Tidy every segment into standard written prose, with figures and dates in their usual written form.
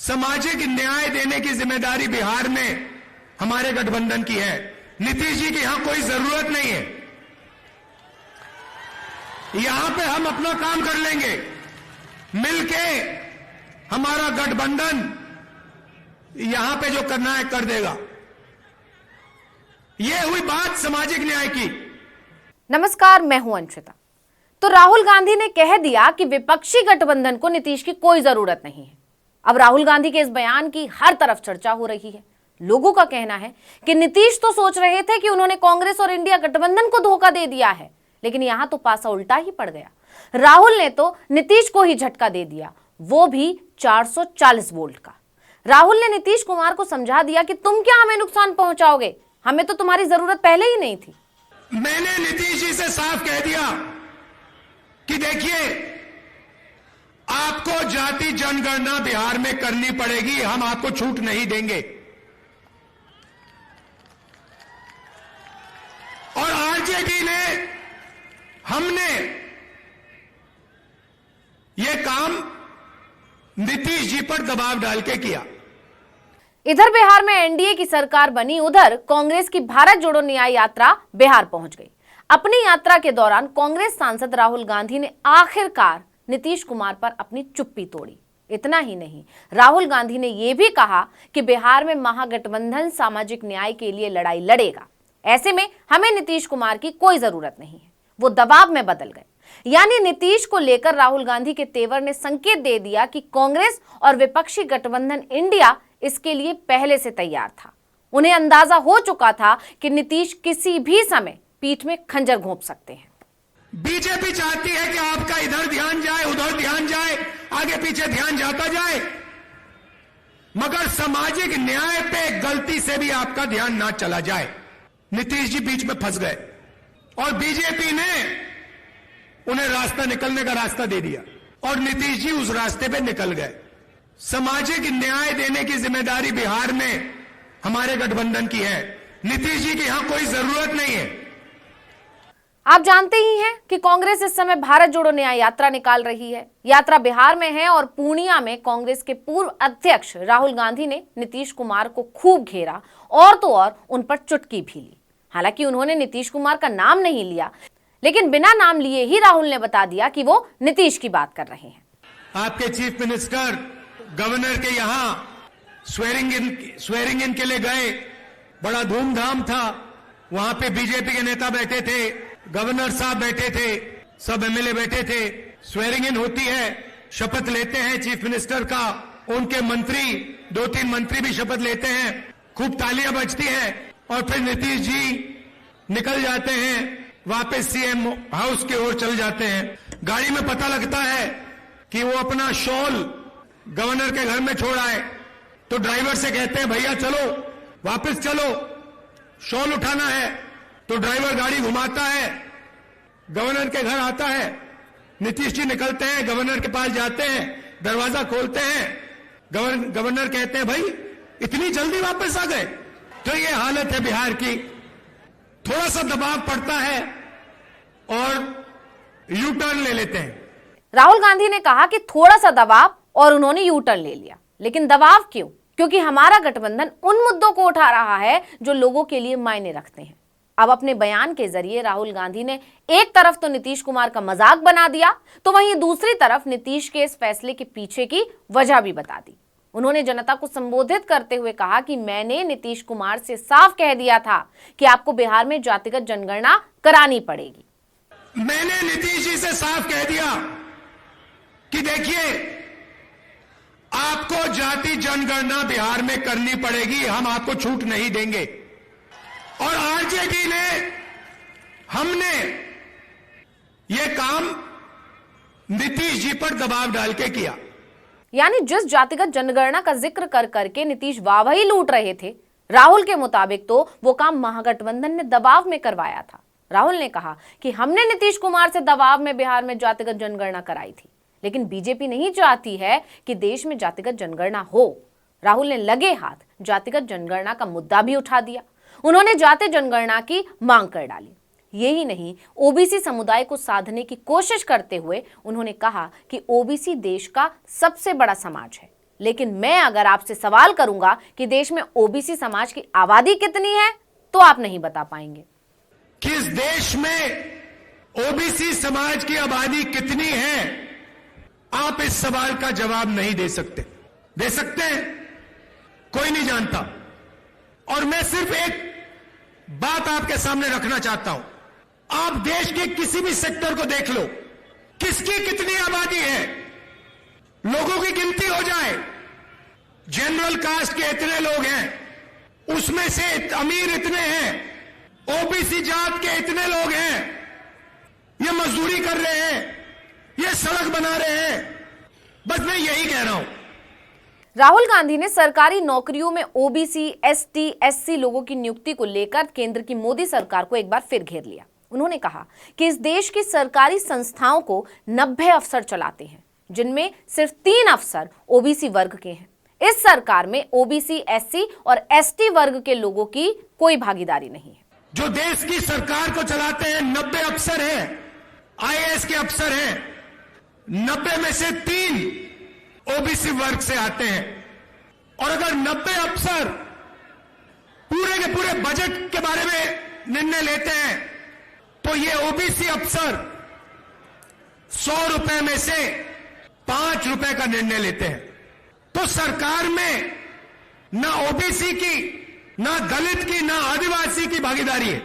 सामाजिक न्याय देने की जिम्मेदारी बिहार में हमारे गठबंधन की है। नीतीश जी की यहां कोई जरूरत नहीं है। यहां पे हम अपना काम कर लेंगे, मिलके हमारा गठबंधन यहां पे जो करना है कर देगा। यह हुई बात सामाजिक न्याय की। नमस्कार, मैं हूं अंशिता। तो राहुल गांधी ने कह दिया कि विपक्षी गठबंधन को नीतीश की कोई जरूरत नहीं है। अब राहुल गांधी के इस बयान की हर तरफ चर्चा हो रही है। लोगों का कहना है कि नीतीश तो सोच रहे थे कि उन्होंने कांग्रेस और इंडिया गठबंधन को धोखा दे दिया है, लेकिन यहां तो पासा उल्टा ही पड़ गया। राहुल ने तो नीतीश को ही झटका दे दिया, वो भी 440 वोल्ट का। राहुल ने नीतीश कुमार को समझा दिया कि तुम क्या हमें नुकसान पहुंचाओगे, हमें तो तुम्हारी जरूरत पहले ही नहीं थी। मैंने नीतीश जी से साफ कह दिया कि देखिए, आपको जाति जनगणना बिहार में करनी पड़ेगी, हम आपको छूट नहीं देंगे। और आरजेडी ने, हमने यह काम नीतीश जी पर दबाव डाल के किया। इधर बिहार में एनडीए की सरकार बनी, उधर कांग्रेस की भारत जोड़ो न्याय यात्रा बिहार पहुंच गई। अपनी यात्रा के दौरान कांग्रेस सांसद राहुल गांधी ने आखिरकार नीतीश कुमार पर अपनी चुप्पी तोड़ी। इतना ही नहीं, राहुल गांधी ने यह भी कहा कि बिहार में महागठबंधन सामाजिक न्याय के लिए लड़ाई लड़ेगा। ऐसे में हमें नीतीश कुमार की कोई जरूरत नहीं है। वो दबाव में बदल गए। यानी नीतीश को लेकर राहुल गांधी के तेवर ने संकेत दे दिया कि कांग्रेस और विपक्षी गठबंधन इंडिया इसके लिए पहले से तैयार था। उन्हें अंदाजा हो चुका था कि नीतीश किसी भी समय पीठ में खंजर घोंप सकते हैं। बीजेपी चाहती है कि आपका इधर ध्यान जाए, उधर ध्यान जाए, आगे पीछे ध्यान जाता जाए, मगर सामाजिक न्याय पे गलती से भी आपका ध्यान ना चला जाए। नीतीश जी बीच में फंस गए और बीजेपी ने उन्हें रास्ता, निकलने का रास्ता दे दिया और नीतीश जी उस रास्ते पे निकल गए। सामाजिक न्याय देने की जिम्मेदारी बिहार में हमारे गठबंधन की है। नीतीश जी की यहां कोई जरूरत नहीं है। आप जानते ही हैं कि कांग्रेस इस समय भारत जोड़ो न्याय यात्रा निकाल रही है। यात्रा बिहार में है और पूर्णिया में कांग्रेस के पूर्व अध्यक्ष राहुल गांधी ने नीतीश कुमार को खूब घेरा और तो और उन पर चुटकी भी ली। हालांकि उन्होंने नीतीश कुमार का नाम नहीं लिया, लेकिन बिना नाम लिए ही राहुल ने बता दिया कि वो नीतीश की बात कर रहे हैं। आपके चीफ मिनिस्टर गवर्नर के यहां स्वेरिंग इन के लिए गए, बड़ा धूमधाम था। वहां पे बीजेपी के नेता बैठे थे, गवर्नर साहब बैठे थे, सब एमएलए बैठे थे। स्वेरिंग इन होती है, शपथ लेते हैं चीफ मिनिस्टर का, उनके मंत्री, 2-3 मंत्री भी शपथ लेते हैं, खूब तालियां बजती हैं और फिर नीतीश जी निकल जाते हैं, वापस सीएम हाउस की ओर चल जाते हैं। गाड़ी में पता लगता है कि वो अपना शॉल गवर्नर के घर में छोड़ आए, तो ड्राइवर से कहते हैं भैया चलो, वापस चलो, शॉल उठाना है। तो ड्राइवर गाड़ी घुमाता है, गवर्नर के घर आता है। नीतीश जी निकलते हैं, गवर्नर के पास जाते हैं, दरवाजा खोलते हैं, गवर्नर कहते हैं भाई इतनी जल्दी वापस आ गए। तो ये हालत है बिहार की। थोड़ा सा दबाव पड़ता है और यू टर्न ले लेते हैं। राहुल गांधी ने कहा कि थोड़ा सा दबाव और उन्होंने यू टर्न ले लिया। लेकिन दबाव क्यों? क्योंकि हमारा गठबंधन उन मुद्दों को उठा रहा है जो लोगों के लिए मायने रखते हैं। अब अपने बयान के जरिए राहुल गांधी ने एक तरफ तो नीतीश कुमार का मजाक बना दिया, तो वहीं दूसरी तरफ नीतीश के इस फैसले के पीछे की वजह भी बता दी। उन्होंने जनता को संबोधित करते हुए कहा कि मैंने नीतीश कुमार से साफ कह दिया था कि आपको बिहार में जातिगत जनगणना करानी पड़ेगी। मैंने नीतीश जी से साफ कह दिया कि देखिए, आपको जाति जनगणना बिहार में करनी पड़ेगी, हम आपको छूट नहीं देंगे। और आरजेडी ने, हमने यह काम नीतीश जी पर दबाव डाल के किया। यानी जिस जातिगत जनगणना का जिक्र कर करके नीतीश वाहवाही लूट रहे थे, राहुल के मुताबिक तो वो काम महागठबंधन ने दबाव में करवाया था। राहुल ने कहा कि हमने नीतीश कुमार से दबाव में बिहार में जातिगत जनगणना कराई थी, लेकिन बीजेपी नहीं चाहती है कि देश में जातिगत जनगणना हो। राहुल ने लगे हाथ जातिगत जनगणना का मुद्दा भी उठा दिया। उन्होंने जाति जनगणना की मांग कर डाली। यही नहीं, ओबीसी समुदाय को साधने की कोशिश करते हुए उन्होंने कहा कि ओबीसी देश का सबसे बड़ा समाज है, लेकिन मैं अगर आपसे सवाल करूंगा कि देश में ओबीसी समाज की आबादी कितनी है तो आप नहीं बता पाएंगे। किस देश में ओबीसी समाज की आबादी कितनी है, आप इस सवाल का जवाब नहीं दे सकते। दे सकते हैं? कोई नहीं जानता। और मैं सिर्फ एक बात आपके सामने रखना चाहता हूं। आप देश के किसी भी सेक्टर को देख लो, किसकी कितनी आबादी है, लोगों की गिनती हो जाए, जनरल कास्ट के इतने लोग हैं, उसमें से अमीर इतने हैं, ओबीसी जात के इतने लोग हैं, ये मजदूरी कर रहे हैं, ये सड़क बना रहे हैं, बस मैं यही कह रहा हूं। राहुल गांधी ने सरकारी नौकरियों में ओबीसी, एसटी, एससी लोगों की नियुक्ति को लेकर केंद्र की मोदी सरकार को एक बार फिर घेर लिया। उन्होंने कहा कि इस देश की सरकारी संस्थाओं को 90 अफसर चलाते हैं, जिनमें सिर्फ 3 अफसर ओबीसी वर्ग के हैं। इस सरकार में ओबीसी, एससी और एसटी वर्ग के लोगों की कोई भागीदारी नहीं है। जो देश की सरकार को चलाते हैं 90 अफसर हैं, आईएएस के अफसर हैं, 90 में से 3 ओबीसी वर्ग से आते हैं। और अगर 90 अफसर पूरे के पूरे बजट के बारे में निर्णय लेते हैं तो ये ओबीसी अफसर 100 रुपए में से 5 रुपए का निर्णय लेते हैं। तो सरकार में ना ओबीसी की, ना दलित की, ना आदिवासी की भागीदारी है।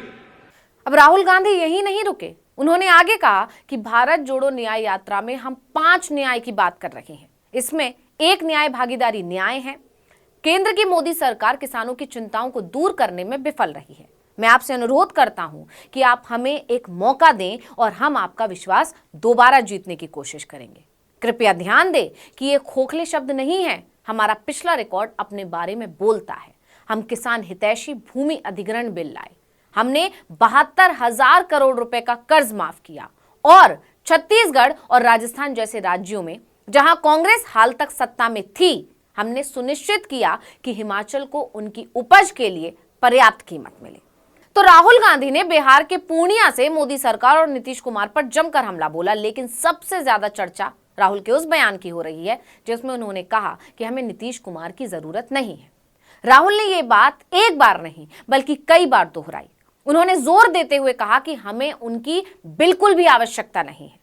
अब राहुल गांधी यही नहीं रुके। उन्होंने आगे कहा कि भारत जोड़ो न्याय यात्रा में हम 5 न्याय की बात कर रहे हैं। इसमें एक न्याय भागीदारी न्याय है। केंद्र की मोदी सरकार किसानों की चिंताओं को दूर करने में विफल रही है। मैं आपसे अनुरोध करता हूं कि आप हमें एक मौका दें और हम आपका विश्वास दोबारा जीतने की कोशिश करेंगे। कृपया ध्यान दें कि ये खोखले शब्द नहीं है। हमारा पिछला रिकॉर्ड अपने बारे में बोलता है। हम किसान हितैषी भूमि अधिग्रहण बिल लाए, हमने 72,000 करोड़ रुपए का कर्ज माफ किया और छत्तीसगढ़ और राजस्थान जैसे राज्यों में जहां कांग्रेस हाल तक सत्ता में थी, हमने सुनिश्चित किया कि हिमाचल को उनकी उपज के लिए पर्याप्त कीमत मिले। तो राहुल गांधी ने बिहार के पूर्णिया से मोदी सरकार और नीतीश कुमार पर जमकर हमला बोला, लेकिन सबसे ज्यादा चर्चा राहुल के उस बयान की हो रही है जिसमें उन्होंने कहा कि हमें नीतीश कुमार की जरूरत नहीं है। राहुल ने यह बात एक बार नहीं बल्कि कई बार दोहराई। उन्होंने जोर देते हुए कहा कि हमें उनकी बिल्कुल भी आवश्यकता नहीं है।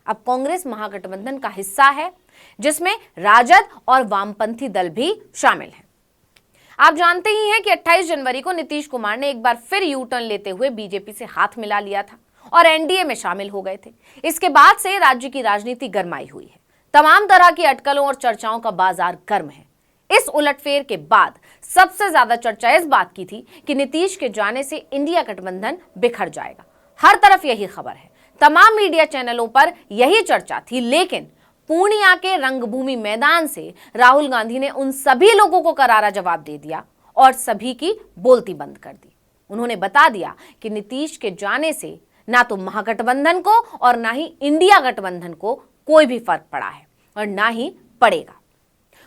अब कांग्रेस महागठबंधन का हिस्सा है जिसमें राजद और वामपंथी दल भी शामिल हैं। आप जानते ही हैं कि 28 जनवरी को नीतीश कुमार ने एक बार फिर यू टर्न लेते हुए बीजेपी से हाथ मिला लिया था और एनडीए में शामिल हो गए थे। इसके बाद से राज्य की राजनीति गरमाई हुई है। तमाम तरह की अटकलों और चर्चाओं का बाजार गर्म है। इस उलटफेर के बाद सबसे ज्यादा चर्चा इस बात की थी कि नीतीश के जाने से इंडिया गठबंधन बिखर जाएगा। हर तरफ यही खबर है, तमाम मीडिया चैनलों पर यही चर्चा थी। लेकिन पूर्णिया के रंगभूमि मैदान से राहुल गांधी ने उन सभी लोगों को करारा जवाब दे दिया और सभी की बोलती बंद कर दी। उन्होंने बता दिया कि नीतीश के जाने से ना तो महागठबंधन को और ना ही इंडिया गठबंधन को कोई भी फर्क पड़ा है और ना ही पड़ेगा।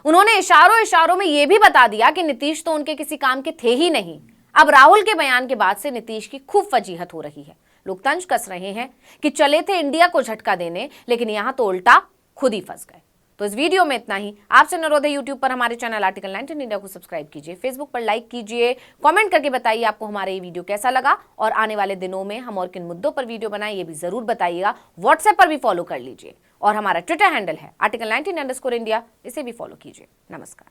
उन्होंने इशारों में यह भी बता दिया कि नीतीश तो उनके किसी काम के थे ही नहीं। अब राहुल के बयान के बाद से नीतीश की खूब फजीहत हो रही है। लोग तंज कस रहे हैं कि चले थे इंडिया को झटका देने, लेकिन यहां तो उल्टा खुद ही फंस गए। तो इस वीडियो में इतना ही। आपसे अनुरोध है यूट्यूब पर हमारे चैनल आर्टिकल 19 इंडिया को सब्सक्राइब कीजिए, फेसबुक पर लाइक कीजिए, कमेंट करके बताइए आपको हमारा ये वीडियो कैसा लगा और आने वाले दिनों में हम और किन मुद्दों पर वीडियो बनाएं ये भी जरूर बताइएगा। व्हाट्सएप पर भी फॉलो कर लीजिए और हमारा ट्विटर हैंडल है आर्टिकल 19 _इंडिया, इसे भी फॉलो कीजिए। नमस्कार।